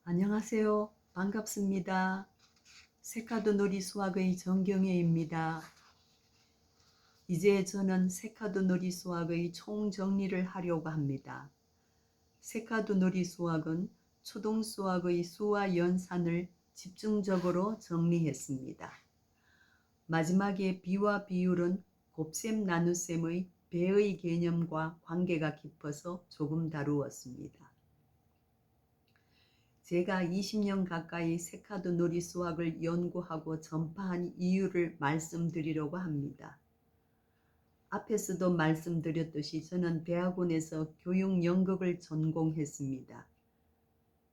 안녕하세요. 반갑습니다. 세카드놀이 수학의 정경혜입니다. 이제 저는 세카드놀이 수학의 총정리를 하려고 합니다. 세카드놀이 수학은 초등수학의 수와 연산을 집중적으로 정리했습니다. 마지막에 비와 비율은 곱셈 나눗셈의 배의 개념과 관계가 깊어서 조금 다루었습니다. 제가 20년 가까이 세카드놀이 수학을 연구하고 전파한 이유를 말씀드리려고 합니다. 앞에서도 말씀드렸듯이 저는 대학원에서 교육연극을 전공했습니다.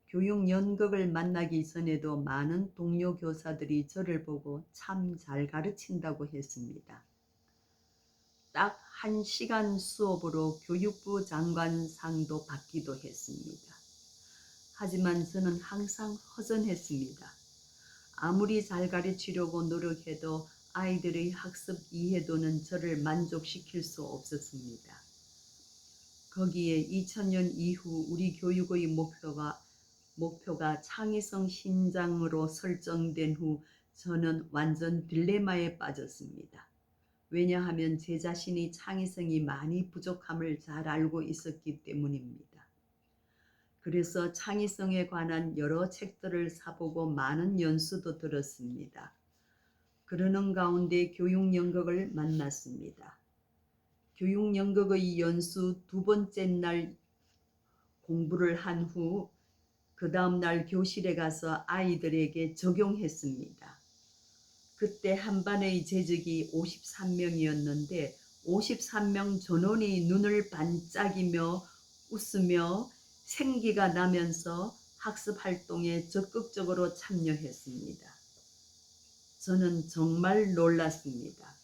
교육연극을 만나기 전에도 많은 동료 교사들이 저를 보고 참 잘 가르친다고 했습니다. 딱 1시간 수업으로 교육부 장관상도 받기도 했습니다. 하지만 저는 항상 허전했습니다. 아무리 잘 가르치려고 노력해도 아이들의 학습 이해도는 저를 만족시킬 수 없었습니다. 거기에 2000년 이후 우리 교육의 목표가 창의성 신장으로 설정된 후 저는 완전 딜레마에 빠졌습니다. 왜냐하면 제 자신이 창의성이 많이 부족함을 잘 알고 있었기 때문입니다. 그래서 창의성에 관한 여러 책들을 사보고 많은 연수도 들었습니다. 그러는 가운데 교육연극을 만났습니다. 교육연극의 연수 두 번째 날 공부를 한 후 그 다음 날 교실에 가서 아이들에게 적용했습니다. 그때 한 반의 재적이 53명이었는데 53명 전원이 눈을 반짝이며 웃으며 생기가 나면서 학습 활동에 적극적으로 참여했습니다. 저는 정말 놀랐습니다.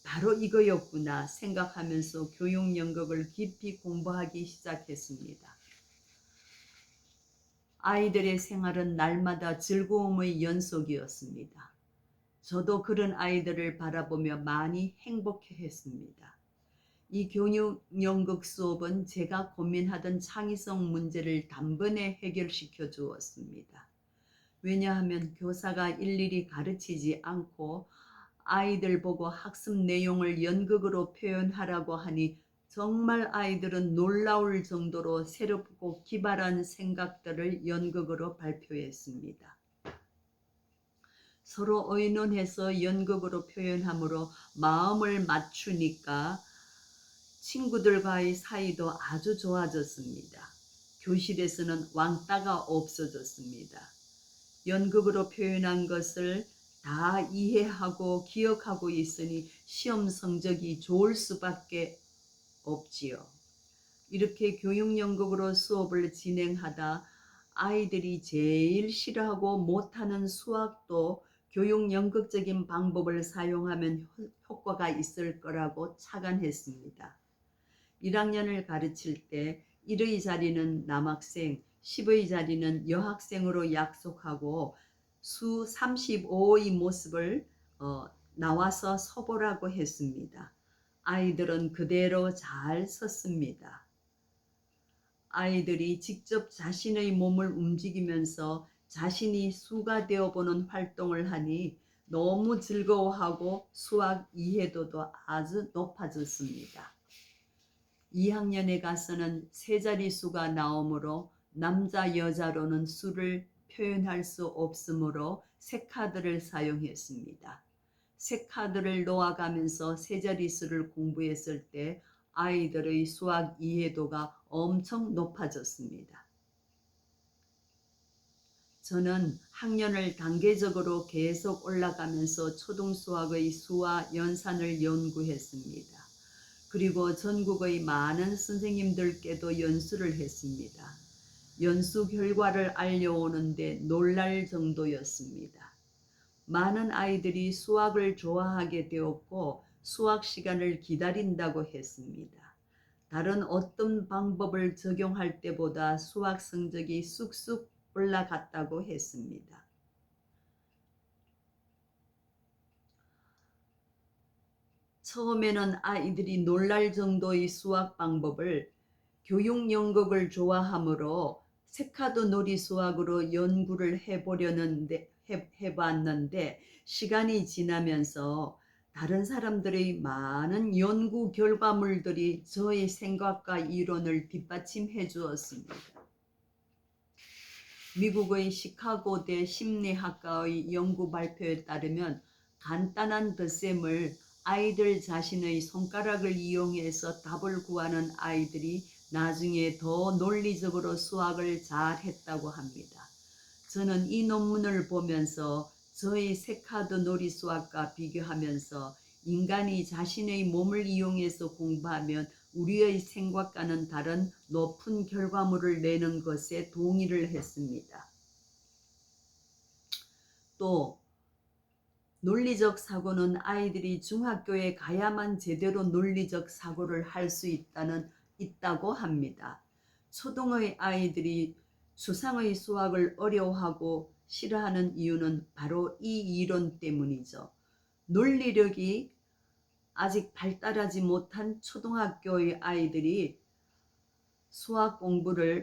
바로 이거였구나 생각하면서 교육연극을 깊이 공부하기 시작했습니다. 아이들의 생활은 날마다 즐거움의 연속이었습니다. 저도 그런 아이들을 바라보며 많이 행복해했습니다. 이 교육연극 수업은 제가 고민하던 창의성 문제를 단번에 해결시켜 주었습니다. 왜냐하면 교사가 일일이 가르치지 않고 아이들 보고 학습 내용을 연극으로 표현하라고 하니 정말 아이들은 놀라울 정도로 새롭고 기발한 생각들을 연극으로 발표했습니다. 서로 의논해서 연극으로 표현함으로 마음을 맞추니까 친구들과의 사이도 아주 좋아졌습니다. 교실에서는 왕따가 없어졌습니다. 연극으로 표현한 것을 다 이해하고 기억하고 있으니 시험 성적이 좋을 수밖에 없지요. 이렇게 교육연극으로 수업을 진행하다 아이들이 제일 싫어하고 못하는 수학도 교육연극적인 방법을 사용하면 효과가 있을 거라고 착안했습니다. 1학년을 가르칠 때 1의 자리는 남학생, 10의 자리는 여학생으로 약속하고 수 35의 모습을 나와서 서보라고 했습니다. 아이들은 그대로 잘 섰습니다. 아이들이 직접 자신의 몸을 움직이면서 자신이 수가 되어보는 활동을 하니 너무 즐거워하고 수학 이해도도 아주 높아졌습니다. 2학년에 가서는 세 자릿수가 나오므로 남자 여자로는 수를 표현할 수 없으므로 새 카드를 사용했습니다. 새 카드를 놓아가면서 세 자릿수를 공부했을 때 아이들의 수학 이해도가 엄청 높아졌습니다. 저는 학년을 단계적으로 계속 올라가면서 초등수학의 수와 연산을 연구했습니다. 그리고 전국의 많은 선생님들께도 연수를 했습니다. 연수 결과를 알려오는데 놀랄 정도였습니다. 많은 아이들이 수학을 좋아하게 되었고 수학 시간을 기다린다고 했습니다. 다른 어떤 방법을 적용할 때보다 수학 성적이 쑥쑥 올라갔다고 했습니다. 처음에는 아이들이 놀랄 정도의 수학 방법을 교육연극을 좋아하므로 색카드 놀이 수학으로 연구를 해봤는데 시간이 지나면서 다른 사람들의 많은 연구 결과물들이 저의 생각과 이론을 뒷받침해 주었습니다. 미국의 시카고대 심리학과의 연구 발표에 따르면 간단한 덧셈을 아이들 자신의 손가락을 이용해서 답을 구하는 아이들이 나중에 더 논리적으로 수학을 잘 했다고 합니다. 저는 이 논문을 보면서 저의 색카드 놀이 수학과 비교하면서 인간이 자신의 몸을 이용해서 공부하면 우리의 생각과는 다른 높은 결과물을 내는 것에 동의를 했습니다. 또 논리적 사고는 아이들이 중학교에 가야만 제대로 논리적 사고를 할 수 있다고 합니다. 초등의 아이들이 수상의 수학을 어려워하고 싫어하는 이유는 바로 이 이론 때문이죠. 논리력이 아직 발달하지 못한 초등학교의 아이들이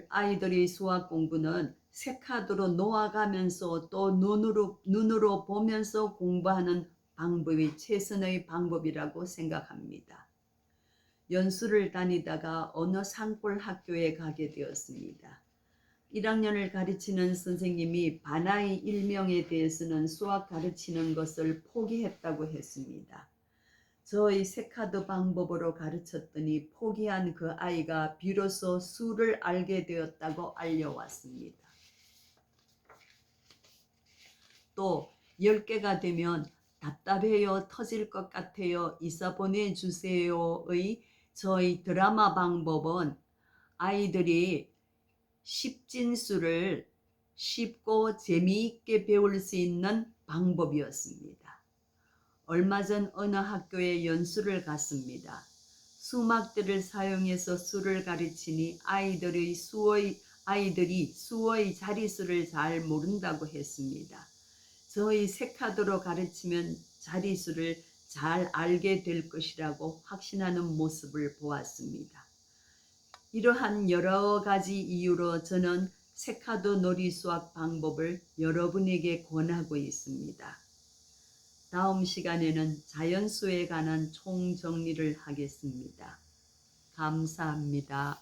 아이들의 수학 공부는 색카드로 놓아가면서 또 눈으로 보면서 공부하는 방법이 최선의 방법이라고 생각합니다. 연수를 다니다가 어느 산골 학교에 가게 되었습니다. 1학년을 가르치는 선생님이 반아이 1명에 대해서는 수학 가르치는 것을 포기했다고 했습니다. 저의 색카드 방법으로 가르쳤더니 포기한 그 아이가 비로소 수를 알게 되었다고 알려왔습니다. 또 10개가 되면 답답해요, 터질 것 같아요, 이사 보내주세요의 저의 드라마 방법은 아이들이 십진수를 쉽고 재미있게 배울 수 있는 방법이었습니다. 얼마 전 어느 학교에 연수를 갔습니다. 수막들을 사용해서 수를 가르치니 아이들이 수의 자릿수를 잘 모른다고 했습니다. 저희 색카드로 가르치면 자릿수를 잘 알게 될 것이라고 확신하는 모습을 보았습니다. 이러한 여러 가지 이유로 저는 색카드 놀이 수학 방법을 여러분에게 권하고 있습니다. 다음 시간에는 자연수에 관한 총정리를 하겠습니다. 감사합니다.